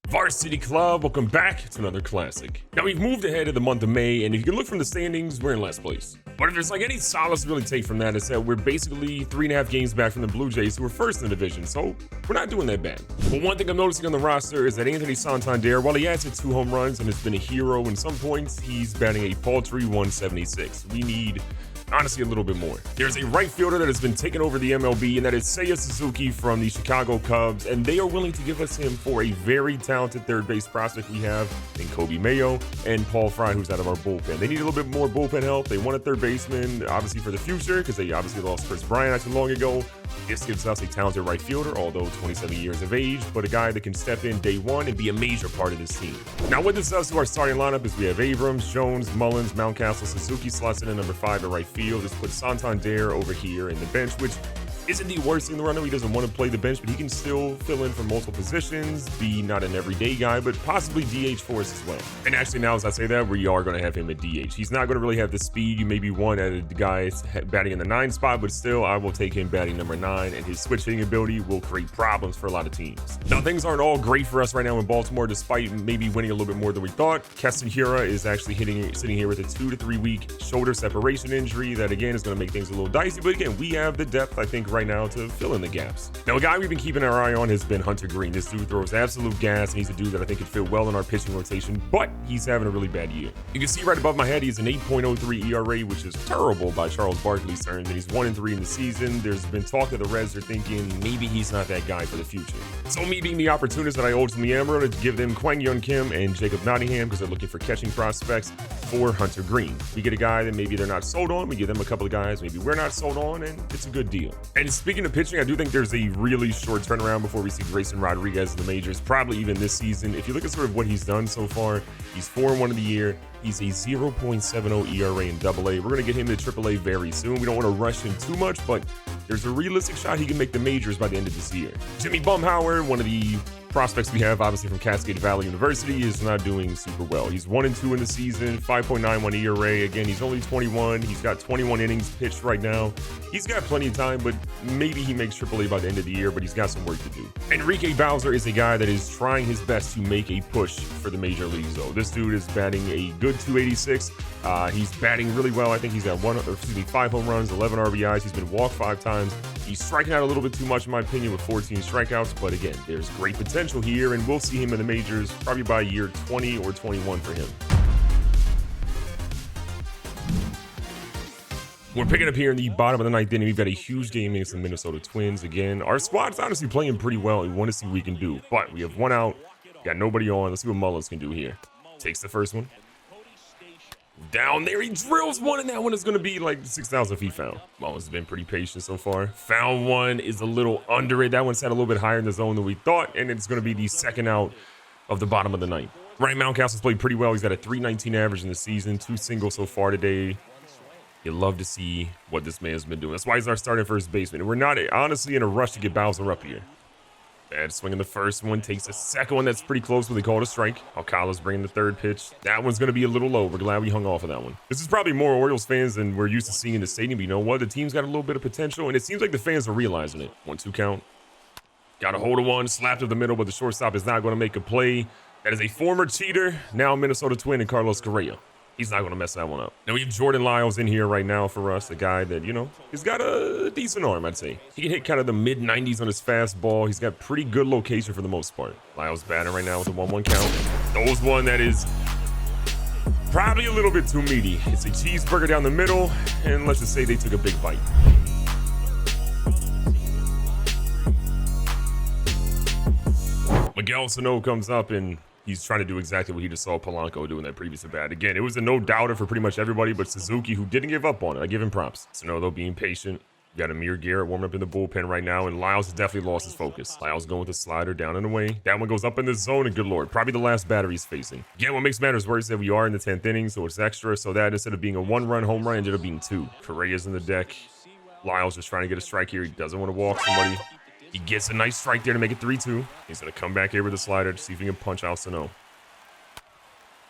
Varsity Club, welcome back to another classic. Now we've moved ahead of the month of May, and if you can look from the standings, we're in last place. But if there's like any solace to really take from that, it's that we're basically 3.5 games back from the Blue Jays, who are first in the division, so we're not doing that bad. But one thing I'm noticing on the roster is that Anthony Santander, while he has hit 2 home runs and has been a hero in some points, he's batting a paltry 176. We need honestly a little bit more. There's a right fielder that has been taking over the MLB, and that is Seiya Suzuki from the Chicago Cubs, and they are willing to give us him for a very talented third base prospect we have in Kobe Mayo and Paul Fry, who's out of our bullpen. They need a little bit more bullpen help. They want a third baseman, obviously for the future, because they obviously lost Chris Bryant not too long ago. This gives us a talented right fielder, although 27 years of age, but a guy that can step in day one and be a major part of this team. Now, what this does to our starting lineup is we have Abrams, Jones, Mullins, Mountcastle, Suzuki slots in at number 5 at right field. This puts Santander over here in the bench, which isn't the worst thing in the runner. He doesn't want to play the bench, but he can still fill in for multiple positions, be not an everyday guy, but possibly DH for us as well. And actually now, as I say that, we are going to have him at DH. He's not going to really have the speed you maybe want at a guy batting in the 9 spot, but still, I will take him batting number 9, and his switch hitting ability will create problems for a lot of teams. Now, things aren't all great for us right now in Baltimore, despite maybe winning a little bit more than we thought. Keston Hiura is actually sitting here with a 2 to 3 week shoulder separation injury that, again, is going to make things a little dicey, but again, we have the depth, I think, right now to fill in the gaps. Now, a guy we've been keeping our eye on has been Hunter Green. This dude throws absolute gas, and he's a dude that I think could fit well in our pitching rotation, but he's having a really bad year. You can see right above my head, he's an 8.03 ERA, which is terrible by Charles Barkley's terms, and he's 1-3 in the season. There's been talk that the Reds are thinking maybe he's not that guy for the future. So me being the opportunist that I ultimately am, we're going to give them Kwang Yun Kim and Jacob Nottingham because they're looking for catching prospects for Hunter Green. We get a guy that maybe they're not sold on, we give them a couple of guys maybe we're not sold on, and it's a good deal. And speaking of pitching, I do think there's a really short turnaround before we see Grayson Rodriguez in the majors, probably even this season. If you look at sort of what he's done so far, he's 4-1 of the year. He's a 0.70 ERA in AA. We're going to get him to AAA very soon. We don't want to rush him too much, but there's a realistic shot he can make the majors by the end of this year. Jimmy Bumhauer, one of the prospects we have, obviously from Cascade Valley University, is not doing super well. He's 1-2 in the season, 5.91 ERA. Again, he's only 21. He's got 21 innings pitched right now. He's got plenty of time, but maybe he makes AAA by the end of the year, but he's got some work to do. Enrique Bowser is a guy that is trying his best to make a push for the major leagues, though. This dude is batting a good 286. He's batting really well. I think he's got 5 home runs, 11 RBIs. He's been walked 5 times. He's striking out a little bit too much, in my opinion, with 14 strikeouts. But again, there's great potential here, and we'll see him in the majors probably by year 20 or 21 for him. We're picking up here in the bottom of the 9th inning. We've got a huge game against the Minnesota Twins. Again, our squad's honestly playing pretty well. We want to see what we can do. But we have 1 out. Got nobody on. Let's see what Mullins can do here. Takes the first one. Down there, he drills one, and that one is going to be like 6,000 feet foul. Mullins has been pretty patient so far. Found one is a little under it. That one sat a little bit higher in the zone than we thought, and it's going to be the second out of the bottom of the 9th. Ryan Mountcastle's played pretty well. He's got a 319 average in the season, 2 singles so far today. You love to see what this man's been doing. That's why he's our starting first baseman. And we're not honestly in a rush to get Bowser up here. Bad swing in the first one, takes the second one that's pretty close, but they call it a strike. Alcala's bringing the third pitch. That one's going to be a little low. We're glad we hung off of that one. This is probably more Orioles fans than we're used to seeing in the stadium, but you know what? The team's got a little bit of potential, and it seems like the fans are realizing it. 1-2 count. Got a hold of one, slapped to the middle, but the shortstop is not going to make a play. That is a former cheater, now Minnesota Twin, and Carlos Correa. He's not going to mess that one up. Now we have Jordan Lyles in here right now for us, a guy that, you know, he's got a decent arm, I'd say. He can hit kind of the mid-90s on his fastball. He's got pretty good location for the most part. Lyles batting right now with a 1-1 count. Throws one that is probably a little bit too meaty. It's a cheeseburger down the middle, and let's just say they took a big bite. Miguel Sano comes up, and he's trying to do exactly what he just saw Polanco doing that previous at bat. Again, it was a no-doubter for pretty much everybody, but Suzuki, who didn't give up on it. I give him props. Sano, though, being patient. You got Amir Garrett warming up in the bullpen right now, and Lyles has definitely lost his focus. Lyles going with the slider down and away. That one goes up in the zone, and good lord, probably the last batter he's facing. Again, what makes matters worse is that we are in the 10th inning, so it's extra. So that instead of being a 1-run home run, ended up being 2. Correa's in the deck. Lyles just trying to get a strike here. He doesn't want to walk somebody. He gets a nice strike there to make it 3-2. He's going to come back here with the slider to see if he can punch out Sano.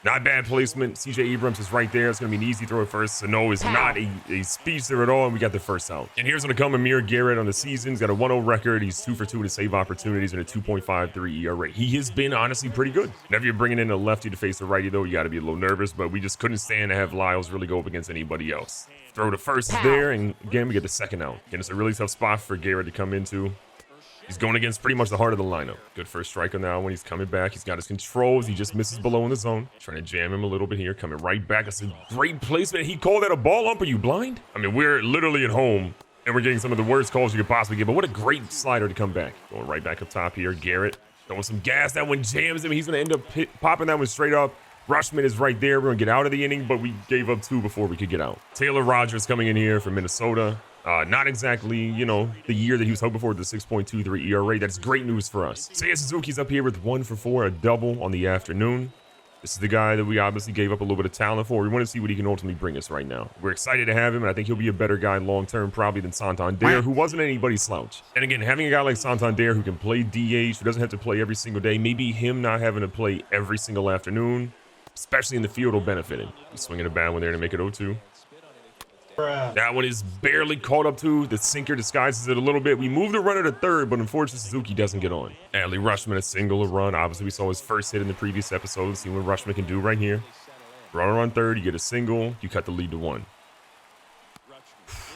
Not bad placement. CJ Abrams is right there. It's going to be an easy throw at first. Sano is not a speedster at all, and we got the first out. And here's going to come Amir Garrett on the season. He's got a 1-0 record. He's 2 for 2 to save opportunities and a 2.53 ERA. He has been honestly pretty good. Whenever you're bringing in a lefty to face a righty, though, you got to be a little nervous, but we just couldn't stand to have Lyles really go up against anybody else. Throw to first is there, and again, we get the second out. Again, it's a really tough spot for Garrett to come into. He's going against pretty much the heart of the lineup. Good first strike on that when he's coming back. He's got his controls. He just misses below in the zone. Trying to jam him a little bit here. Coming right back. It's a great placement. He called that a ball ump. Are you blind? I mean, we're literally at home, and we're getting some of the worst calls you could possibly get. But what a great slider to come back. Going right back up top here. Garrett throwing some gas. That one jams him. He's going to end up popping that one straight up. Rushman is right there. We're going to get out of the inning, but we gave up 2 before we could get out. Taylor Rogers coming in here from Minnesota. Not exactly, you know, the year that he was hoping for, the 6.23 ERA. That's great news for us. Seiya Suzuki's up here with 1 for 4, a double on the afternoon. This is the guy that we obviously gave up a little bit of talent for. We want to see what he can ultimately bring us right now. We're excited to have him, and I think he'll be a better guy long-term probably than Santander, who wasn't anybody's slouch. And again, having a guy like Santander who can play DH, who doesn't have to play every single day, maybe him not having to play every single afternoon, especially in the field, will benefit him. He's swinging a bad one there to make it 0-2. That one is barely caught up to. The sinker disguises it a little bit. We moved the runner to third, but unfortunately Suzuki doesn't get on. Adley Rutschman, a single, a run. Obviously, we saw his first hit in the previous episode. See what Rutschman can do right here. Runner on third, you get a single, you cut the lead to 1.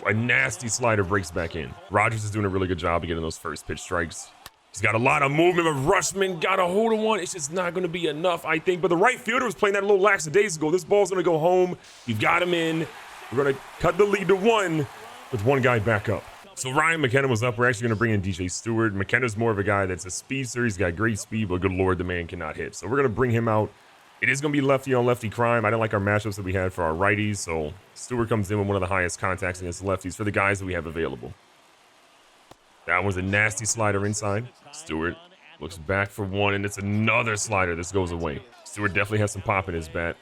A nasty slider breaks back in. Rogers is doing a really good job of getting those first pitch strikes. He's got a lot of movement, but Rutschman got a hold of one. It's just not going to be enough, I think. But the right fielder was playing that a little lackadaisical. This ball's going to go home. You've got him in. We're going to cut the lead to 1 with 1 guy back up. So Ryan McKenna was up. We're actually going to bring in DJ Stewart. McKenna's more of a guy that's a speedster. He's got great speed, but good Lord, the man cannot hit. So we're going to bring him out. It is going to be lefty on lefty crime. I didn't like our matchups that we had for our righties. So Stewart comes in with one of the highest contacts against lefties for the guys that we have available. That was a nasty slider inside. Stewart looks back for 1, and it's another slider. This goes away. Stewart definitely has some pop in his bat.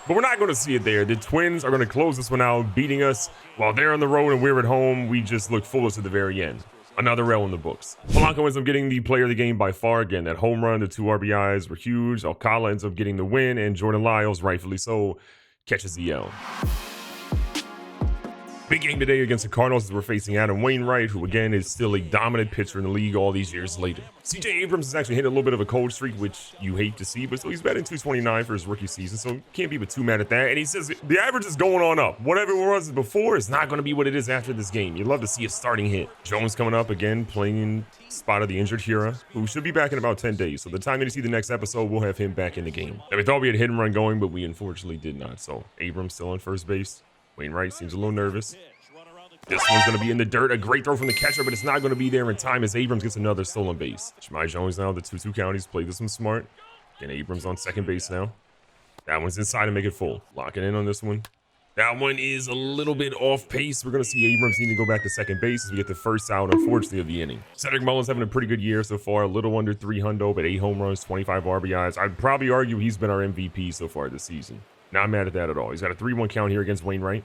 But we're not going to see it there. The Twins are going to close this one out, beating us while they're on the road and we're at home. We just look foolish at the very end. Another L in the books. Polanco ends up getting the player of the game by far. Again, that home run, the 2 RBIs were huge. Alcala ends up getting the win, and Jordan Lyles, rightfully so, catches the L. Big game today against the Cardinals as we're facing Adam Wainwright, who again is still a dominant pitcher in the league all these years later. CJ Abrams has actually hit a little bit of a cold streak, which you hate to see, but still he's batting 229 for his rookie season, so can't be too mad at that. And he says the average is going on up. Whatever it was before is not going to be what it is after this game. You'd love to see a starting hit. Jones coming up again, playing in spot of the injured Hira, who should be back in about 10 days. So the time that you see the next episode, we'll have him back in the game. And we thought we had hit and run going, but we unfortunately did not. So Abrams still on first base. Wainwright seems a little nervous. This one's going to be in the dirt. A great throw from the catcher, but it's not going to be there in time as Abrams gets another stolen base. Jahmai Jones now, the 2-2 count. He's played this one smart. And Abrams on second base now. That one's inside to make it full. Locking in on this one. That one is a little bit off pace. We're going to see Abrams need to go back to second base as we get the first out, unfortunately, of the inning. Cedric Mullins having a pretty good year so far. A little under 300, but 8 home runs, 25 RBIs. I'd probably argue he's been our MVP so far this season. Not mad at that at all. He's got a 3-1 count here against Wainwright.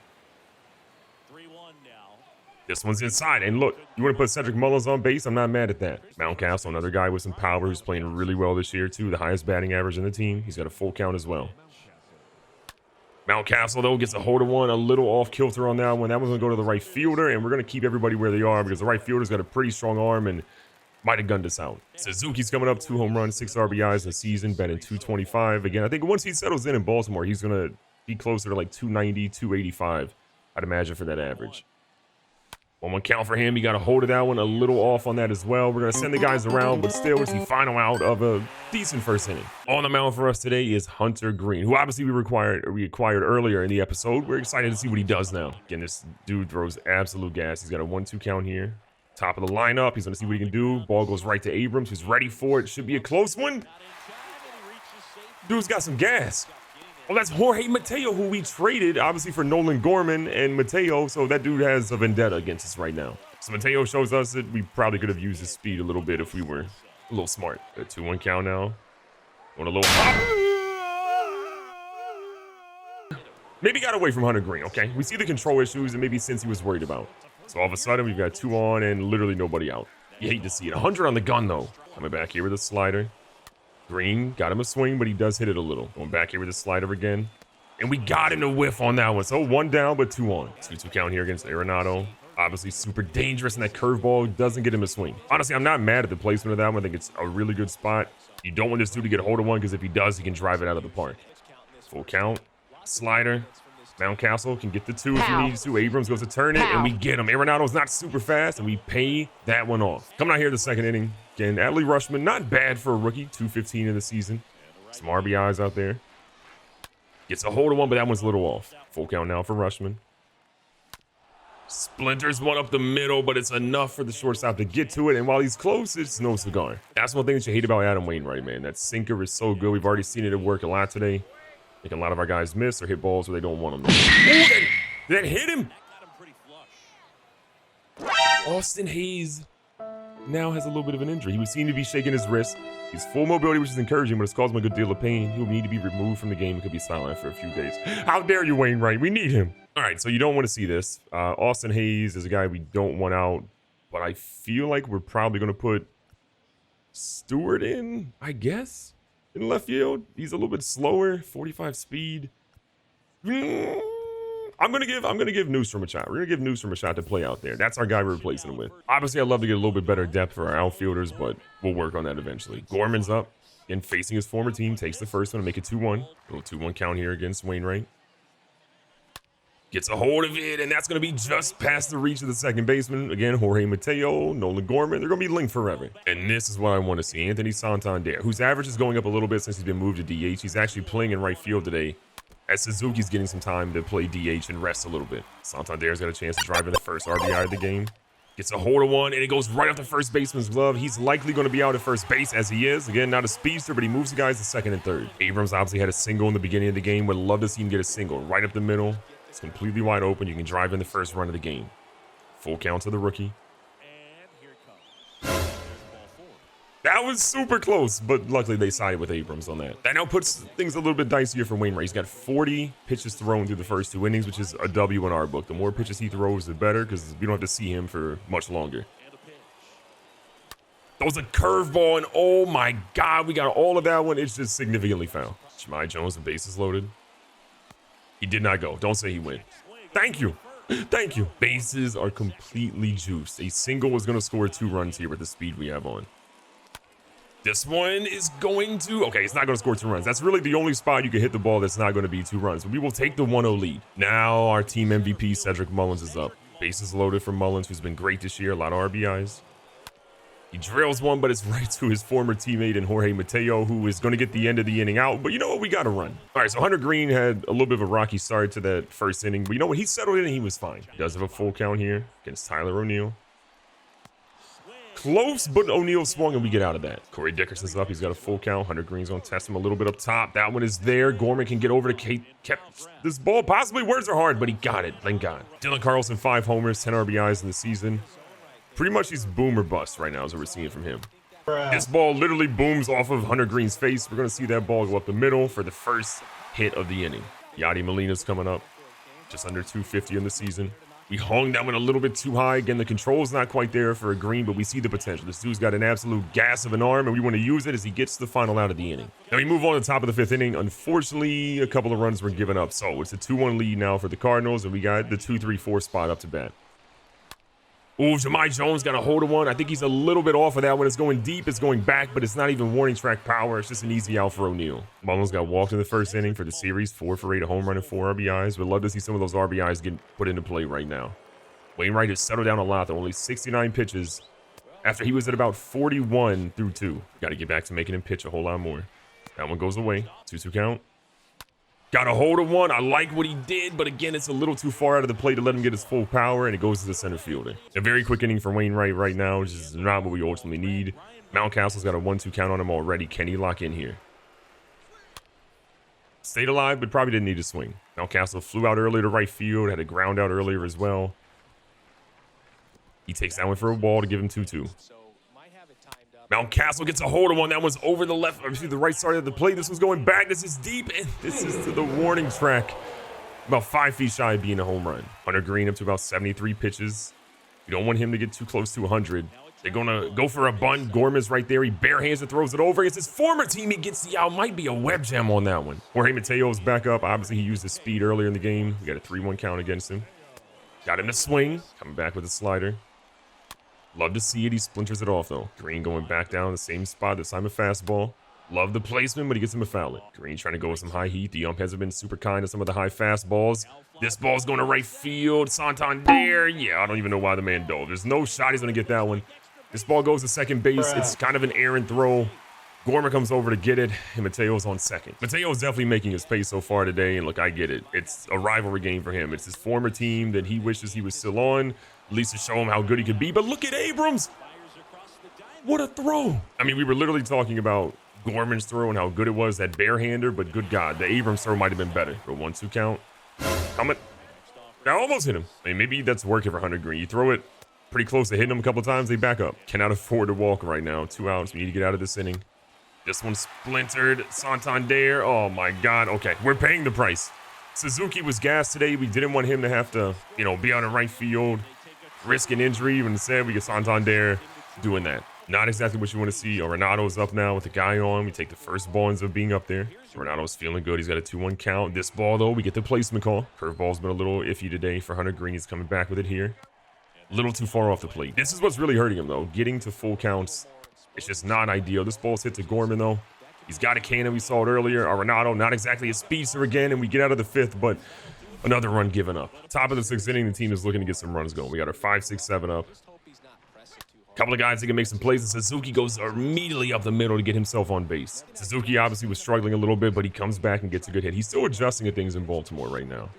This one's inside, and look, you want to put Cedric Mullins on base? I'm not mad at that. Mountcastle, another guy with some power who's playing really well this year, too. The highest batting average in the team. He's got a full count as well. Mountcastle, though, gets a hold of one, a little off kilter on that one. That one's going to go to the right fielder, and we're going to keep everybody where they are because the right fielder's got a pretty strong arm and might have gunned us out. Suzuki's coming up, 2 home runs, 6 RBIs in the season, batting 225. Again, I think once he settles in Baltimore, he's going to be closer to like 290, 285, I'd imagine, for that average. 1-1 count for him. He got a hold of that one, a little off on that as well. We're going to send the guys around, but still it's the final out of a decent first inning. On the mound for us today is Hunter Green, who obviously we acquired earlier in the episode. We're excited to see what he does now. Again, this dude throws absolute gas. He's got a 1-2 count here. Top of the lineup. He's going to see what he can do. Ball goes right to Abrams, who's ready for it. Should be a close one. Dude's got some gas. Oh, that's Jorge Mateo, who we traded, obviously, for Nolan Gorman and Mateo. So that dude has a vendetta against us right now. So Mateo shows us that we probably could have used his speed a little bit if we were a little smart. A 2-1 count now. On a little pop. Maybe got away from Hunter Green, okay? We see the control issues and maybe since he was worried about. So all of a sudden, we've got 2 on and literally nobody out. You hate to see it. 100 on the gun, though. Coming back here with a slider. Green got him a swing, but he does hit it a little. Going back here with the slider again. And we got him to whiff on that one. So 1 down, but 2 on. 2-2 count here against Arenado. Obviously super dangerous, and that curveball doesn't get him a swing. Honestly, I'm not mad at the placement of that one. I think it's a really good spot. You don't want this dude to get a hold of one, because if he does, he can drive it out of the park. Full count. Slider. Mountcastle can get the 2 if he needs to. Abrams goes to turn it, and we get him. Arenado's not super fast, and we pay that one off. Coming out here the second inning. Again, Adley Rutschman, not bad for a rookie. 215 in the season. Some RBIs out there. Gets a hold of one, but that one's a little off. Full count now for Rutschman. Splinters one up the middle, but it's enough for the shortstop to get to it. And while he's close, it's no cigar. That's one thing that you hate about Adam Wainwright, man. That sinker is so good. We've already seen it at work a lot today. I think a lot of our guys miss or hit balls where they don't want them. Ooh, that hit him. Austin Hayes now has a little bit of an injury. He was seen to be shaking his wrist. He's full mobility, which is encouraging, but it's caused him a good deal of pain. He'll need to be removed from the game. He could be silent for a few days. How dare you, Wainwright? We need him. All right, so you don't want to see this. Austin Hayes is a guy we don't want out, but I feel like we're probably going to put Stewart in, I guess, in left field. He's a little bit slower, 45 speed. I'm gonna give Newstrom a shot. We're gonna give Newstrom a shot to play out there. That's our guy we're replacing him with. Obviously, I'd love to get a little bit better depth for our outfielders, but we'll work on that eventually. Gorman's up and facing his former team, takes the first one to make it 2-1. Little 2-1 count here against Wainwright. Gets a hold of it, and that's gonna be just past the reach of the second baseman. Again, Jorge Mateo, Nolan Gorman, they're gonna be linked forever. And this is what I want to see. Anthony Santander, whose average is going up a little bit since he's been moved to DH. He's actually playing in right field today, as Suzuki's getting some time to play DH and rest a little bit. Santander's got a chance to drive in the first RBI of the game. Gets a hold of one, and it goes right off the first baseman's glove. He's likely going to be out at first base, as he is. Again, not a speedster, but he moves the guys to second and third. Abrams obviously had a single in the beginning of the game. Would love to see him get a single right up the middle. It's completely wide open. You can drive in the first run of the game. Full count to the rookie. That was super close, but luckily they sided with Abrams on that. That now puts things a little bit dicier for Wainwright. He's got 40 pitches thrown through the first 2 innings, which is a W in our book. The more pitches he throws, the better, because we don't have to see him for much longer. That was a curveball, and oh my God, we got all of that one. It's just significantly foul. Jahmai Jones, the bases loaded. He did not go. Don't say he went. Thank you. Thank you. Bases are completely juiced. A single was going to score 2 runs here with the speed we have on. This one is going to, okay, it's not going to score 2 runs. That's really the only spot you can hit the ball that's not going to be 2 runs. But we will take the 1-0 lead. Now our team MVP, Cedric Mullins, is up. Bases loaded for Mullins, who's been great this year. A lot of RBIs. He drills one, but it's right to his former teammate in Jorge Mateo, who is going to get the end of the inning out. But you know what? We got to run. All right, so Hunter Green had a little bit of a rocky start to that first inning. But you know what? He settled in and he was fine. He does have a full count here against Tyler O'Neill. Close, but O'Neill swung and we get out of that. Corey Dickerson's up. He's got a full count. Hunter Green's going to test him a little bit up top. That one is there. Gorman can get over to Kate. Kept this ball. Possibly words are hard, but he got it. Thank God. Dylan Carlson, 5 homers, 10 RBIs in the season. Pretty much he's boom or bust right now is what we're seeing from him. This ball literally booms off of Hunter Green's face. We're going to see that ball go up the middle for the first hit of the inning. Yadi Molina's coming up. Just under 250 in the season. We hung that one a little bit too high. Again, the control's not quite there for a Green, but we see the potential. This dude's got an absolute gas of an arm, and we want to use it as he gets the final out of the inning. Now we move on to the top of the 5th inning. Unfortunately, a couple of runs were given up. So it's a 2-1 lead now for the Cardinals, and we got the 2-3-4 spot up to bat. Ooh, Jahmai Jones got a hold of one. I think he's a little bit off of that one. It's going deep, it's going back, but it's not even warning track power. It's just an easy out for O'Neill. Mullins got walked in the first inning for the series. 4 for 8, a home run and 4 RBIs. We'd love to see some of those RBIs get put into play right now. Wainwright has settled down a lot, though. Only 69 pitches after he was at about 41 through 2. Got to get back to making him pitch a whole lot more. That one goes away. 2-2 count. Got a hold of one. I like what he did, but again, it's a little too far out of the plate to let him get his full power, and it goes to the center fielder. A very quick inning for Wainwright right now, which is not what we ultimately need. Mountcastle's got a 1-2 count on him already. Can he lock in here? Stayed alive, but probably didn't need to swing. Mountcastle flew out earlier to right field, had a ground out earlier as well. He takes that one for a ball to give him 2-2. Mountcastle gets a hold of one. That one's over the left, the right side of the plate. This one's going back. This is deep, and this is to the warning track. About 5 feet shy of being a home run. Hunter Green up to about 73 pitches. You don't want him to get too close to 100. They're going to go for a bunt. Gorman's right there. He barehands and throws it over. It's his former teammate gets the out. Might be a web jam on that one. Jorge Mateo's back up. Obviously, he used his speed earlier in the game. We got a 3-1 count against him. Got him to swing. Coming back with a slider. Love to see it. He splinters it off, though. Green going back down the same spot. This time a fastball. Love the placement, but he gets him a foul. Green trying to go with some high heat. The ump hasn't been super kind to some of the high fastballs. This ball's going to right field. Santander. Yeah, I don't even know why the man dove. There's no shot he's going to get that one. This ball goes to second base. It's kind of an errant throw. Gorman comes over to get it, and Mateo's on second. Mateo's definitely making his pace so far today, and look, I get it. It's a rivalry game for him. It's his former team that he wishes he was still on, at least to show him how good he could be. But look at Abrams. What a throw. I mean, we were literally talking about Gorman's throw and how good it was, that barehander, but good God, the Abrams throw might have been better. For a 1-2 count. Coming. I almost hit him. I mean, maybe that's working for Hunter Green. You throw it pretty close to hitting him a couple times, they back up. Cannot afford to walk right now. 2 outs. We need to get out of this inning. This one splintered. Santander. Oh, my God. Okay, we're paying the price. Suzuki was gassed today. We didn't want him to have to, be out in right field, risk an injury. But instead, we get Santander doing that. Not exactly what you want to see. Renato's up now with the guy on. We take the first ball ends up being up there. Renato's feeling good. He's got a 2-1 count. This ball, though, we get the placement call. Curveball's been a little iffy today for Hunter Green. He's coming back with it here. A little too far off the plate. This is what's really hurting him, though. Getting to full counts, it's just not ideal. This ball's hit to Gorman, though. He's got a cannon. We saw it earlier. Renato, not exactly a speedster again, and we get out of the 5th, but another run given up. Top of the 6th inning, the team is looking to get some runs going. We got our 5, 6, 7 up. Couple of guys that can make some plays, and Suzuki goes immediately up the middle to get himself on base. Suzuki obviously was struggling a little bit, but he comes back and gets a good hit. He's still adjusting to things in Baltimore right now.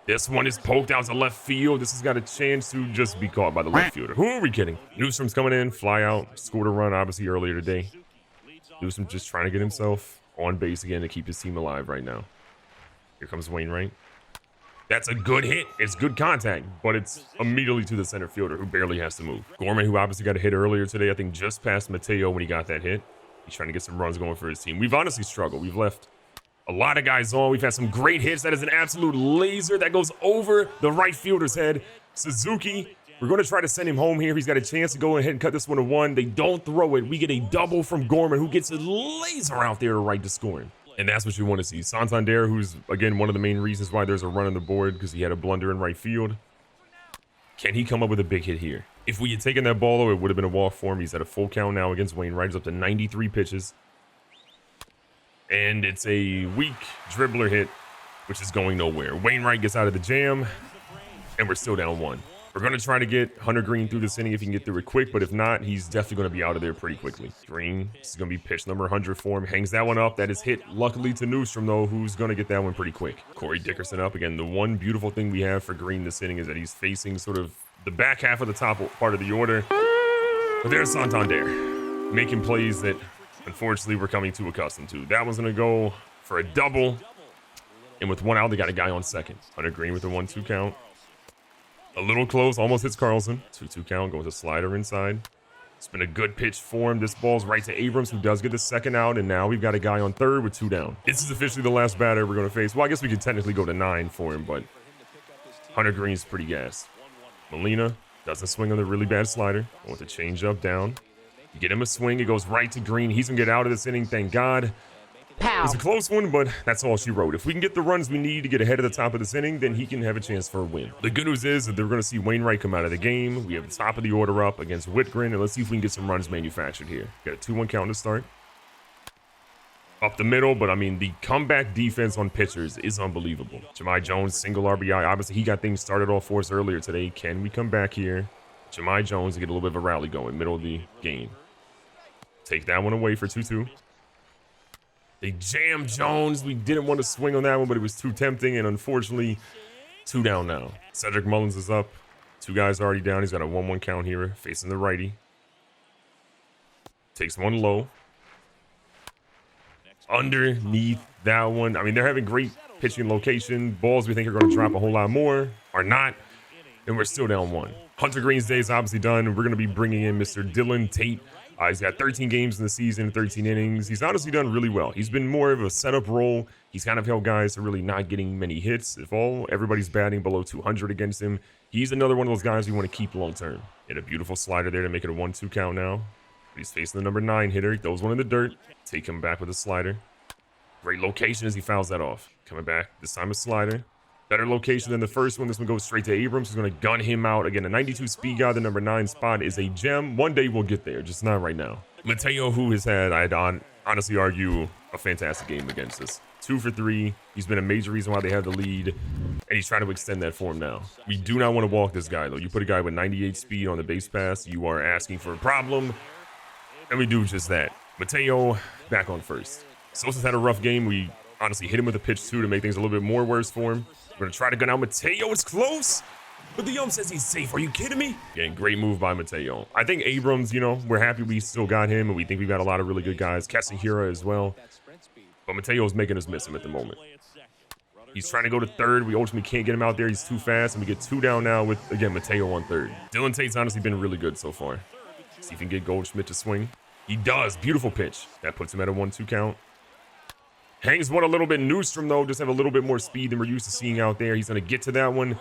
This one is poked out to left field. This has got a chance to just be caught by the left fielder. Who are we kidding? Newsom's coming in, fly out, scored a run obviously earlier today. Newsom just trying to get himself on base again to keep his team alive right now. Here comes Wainwright. That's a good hit. It's good contact, but it's immediately to the center fielder who barely has to move. Gorman, who obviously got a hit earlier today, I think just past Mateo when he got that hit. He's trying to get some runs going for his team. We've honestly struggled. We've left a lot of guys on. We've had some great hits. That is an absolute laser that goes over the right fielder's head. Suzuki, we're going to try to send him home here. He's got a chance to go ahead and cut this one to 1. They don't throw it. We get a double from Gorman, who gets a laser out there to right to score him. And that's what you want to see. Santander, who's, again, one of the main reasons why there's a run on the board, because he had a blunder in right field. Can he come up with a big hit here? If we had taken that ball, though, it would have been a walk for him. He's at a full count now against Wainwright. He's up to 93 pitches. And it's a weak dribbler hit, which is going nowhere. Wainwright gets out of the jam, and we're still down 1. We're going to try to get Hunter Green through this inning if he can get through it quick, but if not, he's definitely going to be out of there pretty quickly. Green, this is going to be pitch number 100 for him. Hangs that one up. That is hit, luckily, to Newstrom, though, who's going to get that one pretty quick. Corey Dickerson up. Again, the one beautiful thing we have for Green this inning is that he's facing sort of the back half of the top part of the order. But there's Santander, making plays that, unfortunately, we're coming too accustomed to. That one's going to go for a double. And with 1 out, they got a guy on second. Hunter Green with a 1-2 count. A little close, almost hits Carlson. 2-2 count, goes a slider inside. It's been a good pitch for him. This ball's right to Abrams, who does get the second out, and now we've got a guy on third with 2 down. This is officially the last batter we're going to face. Well, I guess we could technically go to 9 for him, but Hunter Green's pretty gassed. Molina doesn't swing on the really bad slider. Wants to change up down. You get him a swing, it goes right to Green. He's going to get out of this inning, thank God. Pow. It's a close one, but that's all she wrote. If we can get the runs we need to get ahead of the top of this inning, then he can have a chance for a win. The good news is that they're going to see Wainwright come out of the game. We have the top of the order up against Whitgren, and let's see if we can get some runs manufactured here. Got a 2-1 count to start. Up the middle, but I mean, the comeback defense on pitchers is unbelievable. Jahmai Jones, single RBI. Obviously, he got things started off for us earlier today. Can we come back here? Jahmai Jones to get a little bit of a rally going, middle of the game. Take that one away for 2-2. They jammed Jones. We didn't want to swing on that one, but it was too tempting, and unfortunately, 2 down now. Cedric Mullins is up. 2 guys already down. He's got a 1-1 count here, facing the righty. Takes one low. Underneath that one. I mean, they're having great pitching location. Balls we think are going to drop a whole lot more are not, and we're still down 1. Hunter Green's day is obviously done. We're going to be bringing in Mr. Dylan Tate. He's got 13 games in the season, 13 innings. He's honestly done really well. He's been more of a setup role. He's kind of held guys to really not getting many hits. If everybody's batting below 200 against him, He's another one of those guys you want to keep long term. Hit a beautiful slider there to make it a 1-2 count now. He's facing the number 9 hitter. He throws one in the dirt. Take him back with a slider. Great location as he fouls that off. Coming back, this time a slider. Better location than the first one. This one goes straight to Abrams. He's going to gun him out. Again, a 92 speed guy. The number 9 spot is a gem. One day we'll get there, just not right now. Mateo, who has had, I'd honestly argue, a fantastic game against us. 2 for 3. He's been a major reason why they have the lead, and he's trying to extend that for him now. We do not want to walk this guy, though. You put a guy with 98 speed on the base pass, you are asking for a problem, and we do just that. Mateo back on first. Sosa's had a rough game. We honestly hit him with a pitch, too, to make things a little bit more worse for him. We're going to try to gun out Mateo. It's close, but the ump says he's safe. Are you kidding me? Again, great move by Mateo. I think Abrams, you know, we're happy we still got him, and we think we've got a lot of really good guys. Kasahira as well. But Mateo's making us miss him at the moment. He's trying to go to third. We ultimately can't get him out there. He's too fast, and we get 2 down now with, again, Mateo on third. Dylan Tate's honestly been really good so far. See if he can get Goldschmidt to swing. He does. Beautiful pitch. That puts him at a 1-2 count. Hangs one a little bit. Newstrom, though, just have a little bit more speed than we're used to seeing out there. He's going to get to that one.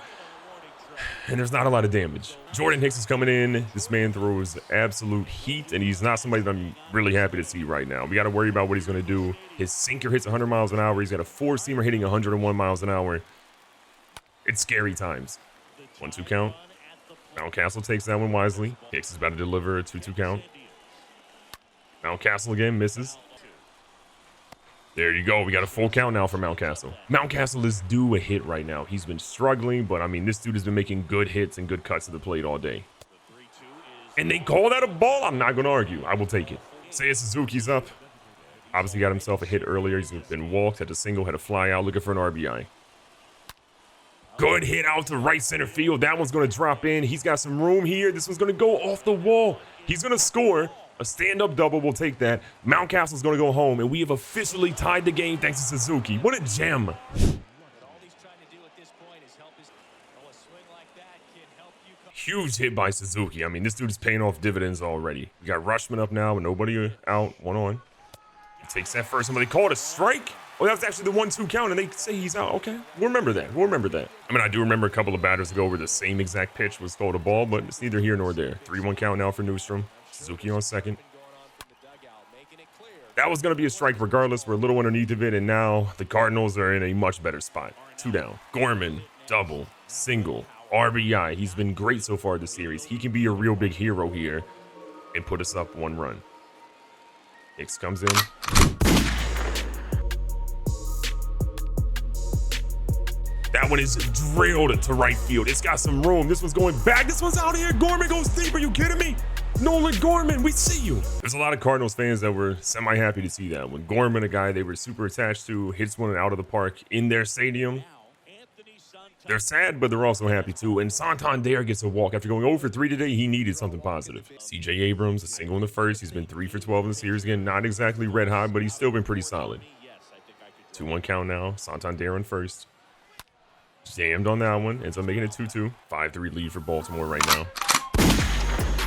And there's not a lot of damage. Jordan Hicks is coming in. This man throws absolute heat, and he's not somebody that I'm really happy to see right now. We got to worry about what he's going to do. His sinker hits 100 miles an hour. He's got a 4-seamer hitting 101 miles an hour. It's scary times. 1-2 count. Mountcastle takes that one wisely. Hicks is about to deliver a 2-2 count. Mountcastle again misses. There you go. We got a full count now for Mountcastle. Mountcastle is due a hit right now. He's been struggling, but I mean, this dude has been making good hits and good cuts to the plate all day. And they call that a ball? I'm not going to argue. I will take it. Seiya Suzuki's up. Obviously got himself a hit earlier. He's been walked, had a single, had a fly out, looking for an RBI. Good hit out to right center field. That one's going to drop in. He's got some room here. This one's going to go off the wall. He's going to score. A stand-up double, we'll take that. Mountcastle's going to go home, and we have officially tied the game thanks to Suzuki. What a gem. Huge hit by Suzuki. I mean, this dude is paying off dividends already. We got Rushman up now with nobody out, 1 on. He takes that first one, but they call it a strike. Oh, that was actually the 1-2 count, and they say he's out. Okay, we'll remember that. We'll remember that. I mean, I do remember a couple of batters ago where the same exact pitch was called a ball, but it's neither here nor there. 3-1 count now for Newstrom. Suzuki on second. That was going to be a strike regardless. We're a little underneath of it, and now the Cardinals are in a much better spot. 2 down. Gorman, double, single, RBI. He's been great so far this series. He can be a real big hero here and put us up 1 run. Hicks comes in. That one is drilled to right field. It's got some room. This one's going back. This one's out here. Gorman goes deep. Are you kidding me? Nolan Gorman, we see you. There's a lot of Cardinals fans that were semi-happy to see that. When Gorman, a guy they were super attached to, hits one out of the park in their stadium, they're sad, but they're also happy too. And Santander gets a walk. After going 0 for 3 today, he needed something positive. CJ Abrams, a single in the first. He's been 3 for 12 in the series. Again, not exactly red hot, but he's still been pretty solid. 2-1 count now. Santander on first. Jammed on that one. Ends up making it 2-2. 5-3 lead for Baltimore right now.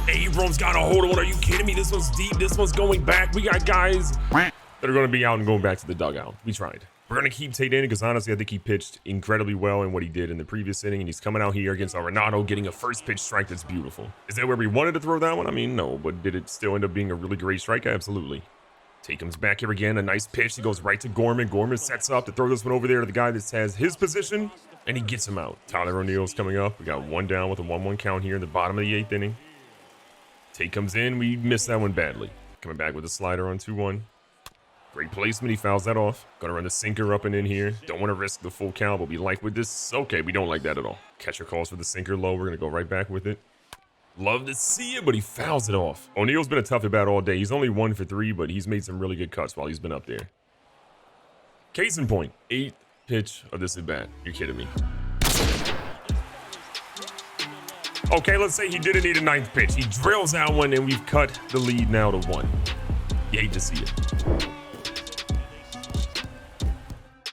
Abrams got a hold of one. Are you kidding me? This one's deep. This one's going back. We got guys that are going to be out and going back to the dugout. We tried. We're going to keep Tate in because honestly, I think he pitched incredibly well in what he did in the previous inning. And he's coming out here against Arenado, getting a first pitch strike that's beautiful. Is that where we wanted to throw that one? I mean, no. But did it still end up being a really great strike? Absolutely. Tate comes back here again. A nice pitch. He goes right to Gorman. Gorman sets up to throw this one over there to the guy that has his position. And he gets him out. Tyler O'Neill's coming up. We got 1 down with a 1-1 count here in the bottom of the 8th inning. Tate comes in. We missed that one badly. Coming back with a slider on 2-1. Great placement. He fouls that off. Gonna run the sinker up and in here. Don't want to risk the full count, but we like with this. Okay, we don't like that at all. Catcher calls for the sinker low. We're gonna go right back with it. Love to see it, but he fouls it off. O'Neill's been a tough at bat all day. He's only 1 for 3, but he's made some really good cuts while he's been up there. Case in point, 8th pitch of this at bat. You're kidding me. Okay, let's say he didn't need a 9th pitch. He drills that one, and we've cut the lead now to 1. You hate to see it.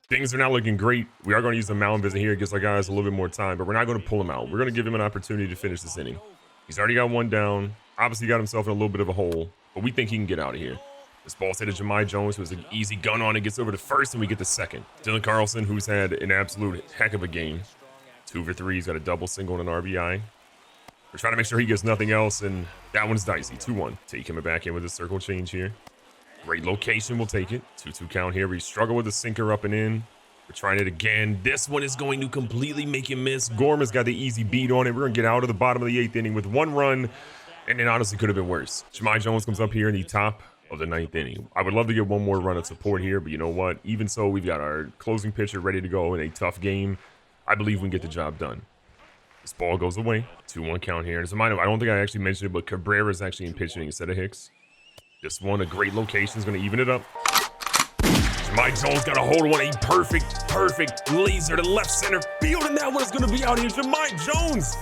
Things are not looking great. We are going to use the mound visit here. It gives our guys a little bit more time, but we're not going to pull him out. We're going to give him an opportunity to finish this inning. He's already got 1 down. Obviously got himself in a little bit of a hole, but we think he can get out of here. This ball's hit to Jahmai Jones, who has an easy gun on it, gets over to first, and we get the second. Dylan Carlson, who's had an absolute heck of a game. 2 for 3. He's got a double, single, and an RBI. We're trying to make sure he gets nothing else, and that one's dicey. 2-1. Take him back in with a circle change here. Great location. We'll take it. 2-2 count here. We struggle with the sinker up and in. We're trying it again. This one is going to completely make him miss. Gorman's got the easy beat on it. We're going to get out of the bottom of the 8th inning with 1 run, and it honestly could have been worse. Jahmai Jones comes up here in the top of the 9th inning. I would love to get one more run of support here, but you know what? Even so, we've got our closing pitcher ready to go in a tough game. I believe we can get the job done. This ball goes away. 2-1 count here. As a minor, I don't think I actually mentioned it, but Cabrera is actually in pitching instead of Hicks. This one, a great location, is going to even it up. Jahmai Jones got a hold of one. A perfect laser to left center field, and that one is going to be out here. Jahmai Jones.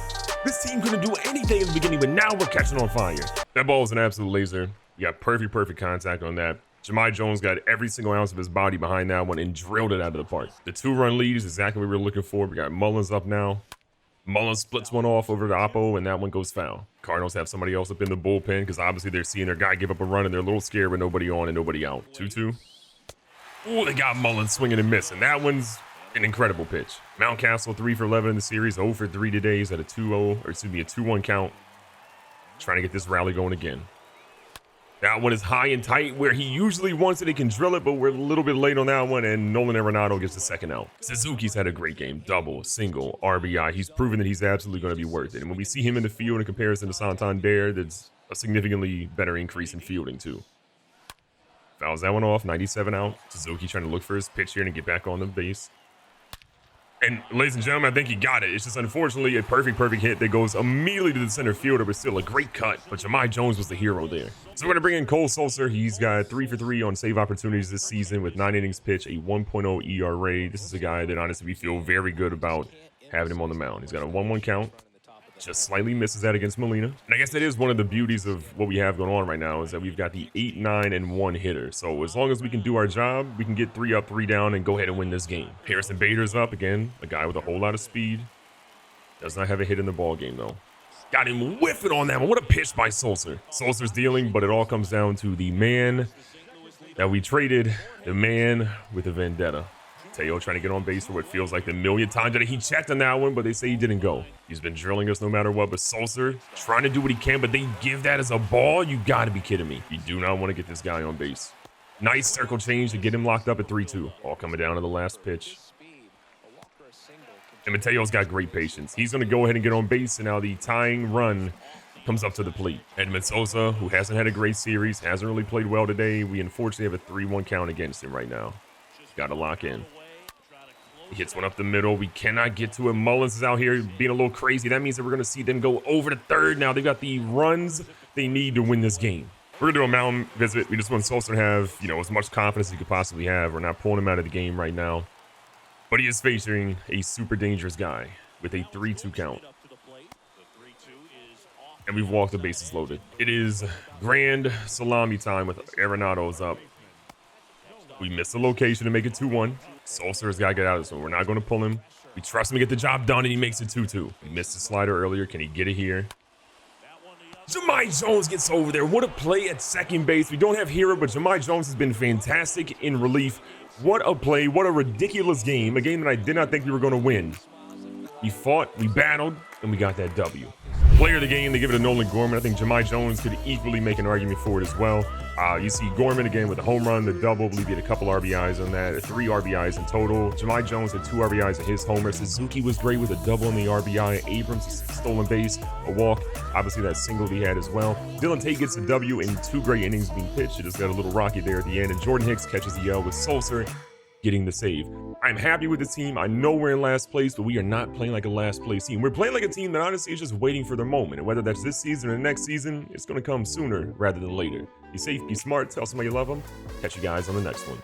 This team couldn't do anything in the beginning, but now we're catching on fire. That ball is an absolute laser. You got perfect contact on that. Jahmai Jones got every single ounce of his body behind that one and drilled it out of the park. The 2-run lead is exactly what we were looking for. We got Mullins up now. Mullins splits one off over to Oppo, and that one goes foul. Cardinals have somebody else up in the bullpen because obviously they're seeing their guy give up a run, and they're a little scared with nobody on and nobody out. 2-2. Ooh, they got Mullins swinging and missing. That one's an incredible pitch. Mountcastle 3 for 11 in the series, 0 for 3 today. He's at a 2-1 count. Trying to get this rally going again. That one is high and tight where he usually wants it. He can drill it, but we're a little bit late on that one, and Nolan Arenado gets the second out. Suzuki's had a great game. Double, single, RBI. He's proven that he's absolutely going to be worth it. And when we see him in the field in comparison to Santander, that's a significantly better increase in fielding, too. Fouls that one off, 97 out. Suzuki trying to look for his pitch here and get back on the base. And ladies and gentlemen, I think he got it. It's just unfortunately a perfect hit that goes immediately to the center fielder, but still a great cut. But Jahmai Jones was the hero there. So we're going to bring in Cole Sulser. He's got 3 for 3 on save opportunities this season with 9 innings pitched, a 1.0 ERA. This is a guy that honestly we feel very good about having him on the mound. He's got a 1-1 count. Just slightly misses that against Molina. And I guess that is one of the beauties of what we have going on right now is that we've got the 8, 9, and 1 hitter. So as long as we can do our job, we can get 3 up, 3 down, and go ahead and win this game. Harrison Bader's up again, a guy with a whole lot of speed. Does not have a hit in the ball game though. Got him whiffing on that one. What a pitch by Sulser. Sulser's dealing, but it all comes down to the man that we traded, the man with the vendetta. Teo trying to get on base for what feels like the millionth time that he checked on that one, but they say he didn't go. He's been drilling us no matter what, but Sulser trying to do what he can, but they give that as a ball? You gotta be kidding me. You do not want to get this guy on base. Nice circle change to get him locked up at 3-2. All coming down to the last pitch. And Mateo's got great patience. He's going to go ahead and get on base, and now the tying run comes up to the plate. Edmund Sosa, who hasn't had a great series, hasn't really played well today. We unfortunately have a 3-1 count against him right now. Got to lock in. He hits one up the middle. We cannot get to him. Mullins is out here being a little crazy. That means that we're going to see them go over to third. Now they've got the runs they need to win this game. We're going to do a mound visit. We just want Sosa to have, as much confidence as he could possibly have. We're not pulling him out of the game right now. But he is facing a super dangerous guy with a 3-2 count. And we've walked the bases loaded. It is grand salami time with Arenado's up. We missed the location to make it 2-1. Sulser's got to get out of this one. We're not going to pull him. We trust him to get the job done, and he makes it 2-2. He missed the slider earlier. Can he get it here? Jahmai Jones gets over there. What a play at second base. We don't have Hero, but Jahmai Jones has been fantastic in relief. What a play. What a ridiculous game. A game that I did not think we were going to win. We fought, we battled, and we got that W. Player of the game, they give it to Nolan Gorman. I think Jahmai Jones could equally make an argument for it as well. You see Gorman again with the home run, the double. I believe he had a couple RBIs on that, 3 RBIs in total. Jahmai Jones had 2 RBIs in his homer. Suzuki was great with a double on the RBI. Abrams, stolen base, a walk. Obviously, that single he had as well. Dylan Tate gets a W in 2 great innings being pitched. It just got a little rocky there at the end. And Jordan Hicks catches the L with Sulser getting the save. I'm happy with the team. I know we're in last place, but we are not playing like a last place team. We're playing like a team that honestly is just waiting for their moment. And whether that's this season or the next season, it's going to come sooner rather than later. Be safe, be smart, tell somebody you love them. Catch you guys on the next one.